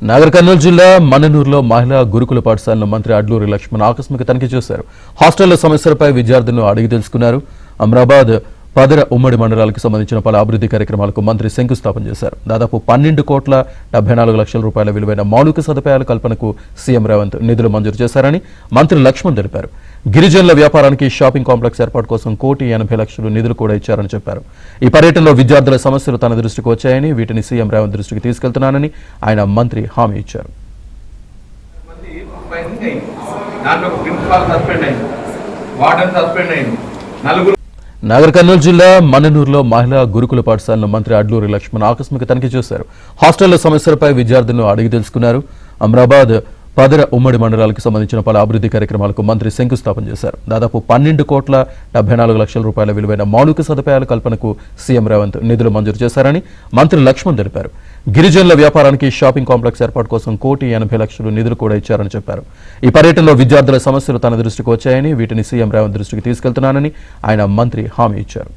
నాగర్ కర్నూలు జిల్లా మన్ననూరులో మహిళా గురుకుల పాఠశాలను మంత్రి అడ్లూరి లక్ష్మణ్ ఆకస్మిక తనిఖీ చేశారు. హాస్టళ్ల సమస్యలపై విద్యార్థులను అడిగి తెలుసుకున్నారు. అమరాబాద్ పదర ఉమ్మడి మండలాలకు సంబంధించిన పలు అభివృద్ధి కార్యక్రమాలకు మంత్రి శంకుస్థాపన చేశారు. దాదాపు 12,74,00,000 రూపాయల విలువైన మౌలిక సదుపాయాల కల్పనకు సీఎం రేవంత్ నిధులు మంజూరు చేశారని మంత్రి లక్ష్మణ్ తెలిపారు. గిరిజనుల వ్యాపారానికి షాపింగ్ కాంప్లెక్స్ ఏర్పాటు కోసం 1,80,00,000 నిధులు కూడా ఇచ్చారని చెప్పారు. ఈ పర్యటనలో విద్యార్థుల సమస్యలు తన దృష్టికి వచ్చాయని, వీటిని సీఎం రేవంత్ దృష్టికి తీసుకెళ్తున్నానని ఆయన మంత్రి హామీ ఇచ్చారు. నాగర్ కర్నూలు జిల్లా మన్ననూరులో మహిళా గురుకుల పాఠశాలను మంత్రి అడ్లూరి లక్ష్మణ్ ఆకస్మిక తనిఖీ చేశారు. హాస్టళ్ల సమస్యలపై విద్యార్థులను అడిగి తెలుసుకున్నారు. అమరాబాద్ పదర ఉమ్మడి మండలాలకు సంబంధించిన పలు అభివృద్ధి కార్యక్రమాలకు మంత్రి శంకుస్థాపన చేశారు. దాదాపు 12,74,00,000 రూపాయల విలువైన మౌలిక సదుపాయాల కల్పనకు సీఎం రేవంత్ నిధులు మంజూరు చేశారని మంత్రి లక్ష్మణ్ తెలిపారు. గిరిజనుల వ్యాపారానికి షాపింగ్ కాంప్లెక్స్ ఏర్పాటు కోసం 1,80,00,000 నిధులు కూడా ఇచ్చారని చెప్పారు. ఈ పర్యటనలో విద్యార్థుల సమస్యలు తన దృష్టికి వచ్చాయని, వీటిని సీఎం రేవంత్ దృష్టికి తీసుకెళ్తున్నానని ఆయన మంత్రి హామీ ఇచ్చారు.